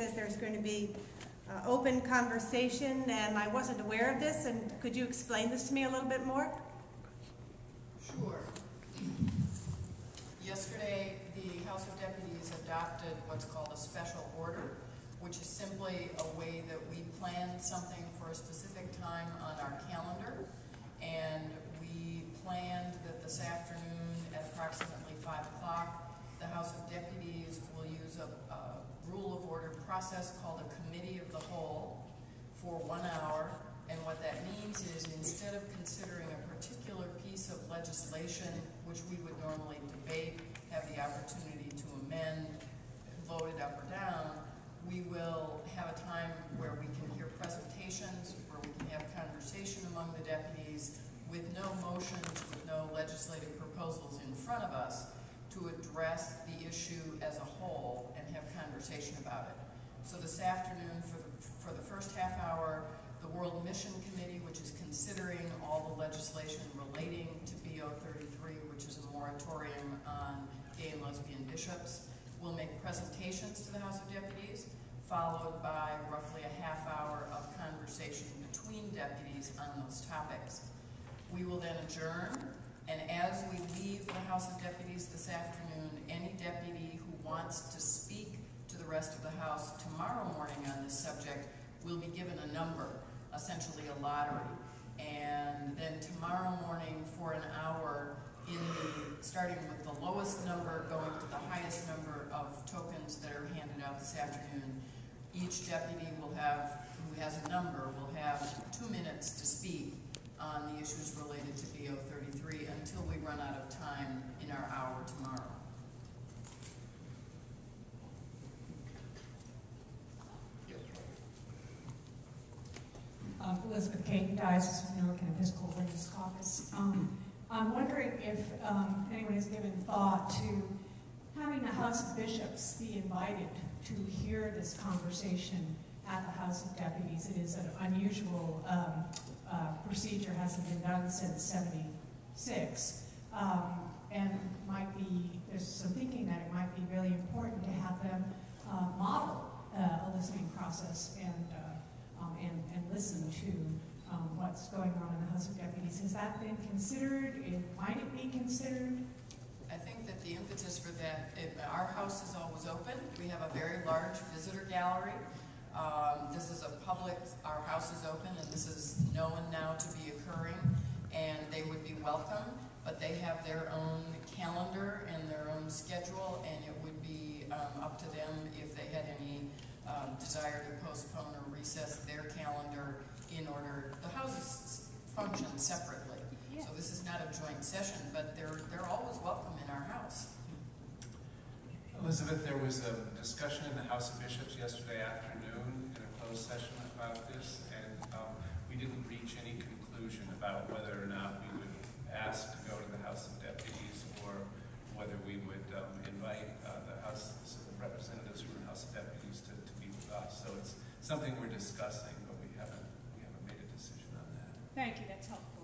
says there's going to be open conversation, and I wasn't aware of this, and could you explain this to me a little bit more? Sure. Yesterday, the House of Deputies adopted what's called a special order, which is simply a way that we plan something for a specific time on our calendar, and we planned that this afternoon at approximately 5 o'clock, the House of Deputies will use a rule of order process called a committee of the whole for 1 hour, and what that means is instead of considering a particular piece of legislation which we would normally debate, have the opportunity to amend, vote it up or down, we will have a time where we can hear presentations, where we can have conversation among the deputies with no motions, with no legislative proposals in front of us to address the issue as a whole and have conversation about it. So this afternoon, for the first half hour, the World Mission Committee, which is considering all the legislation relating to B033, which is a moratorium on gay and lesbian bishops, will make presentations to the House of Deputies, followed by roughly a half hour of conversation between deputies on those topics. We will then adjourn, and as we leave the House of Deputies this afternoon, any deputy who wants to speak to the rest of the House tomorrow morning on this subject will be given a number, essentially a lottery. And then tomorrow morning for an hour, starting with the lowest number going to the highest number of tokens that are handed out this afternoon, each deputy will have, who has a number, will have 2 minutes to speak on the issues related to B033 until we run out of time in our hour tomorrow. Elizabeth Caton, Diocese of Newark and Episcopal Women's Caucus. I'm wondering if anyone has given thought to having the House of Bishops be invited to hear this conversation at the House of Deputies. It is an unusual procedure, hasn't been done since '76, and there's some thinking that it might be really important to have them model a listening process and listen to what's going on in the House of Deputies. Has that been considered? Might it be considered? I think that the impetus for that, our house is always open. We have a very large visitor gallery. This is a public, our house is open, and this is known now to be occurring, and they would be welcome, but they have their own calendar and their own schedule, and it would be up to them if they had any desire to postpone or recess their calendar in order. The houses function separately, yeah. So this is not a joint session, but they're always welcome in our house. Elizabeth, there was a discussion in the House of Bishops yesterday afternoon in a closed session about this, and we didn't reach any conclusion about whether or not we would ask to go to the House of Deputies or whether we would invite the representatives from the House of Deputies to meet with us. So it's something we're discussing, but we haven't made a decision on that. Thank you, that's helpful.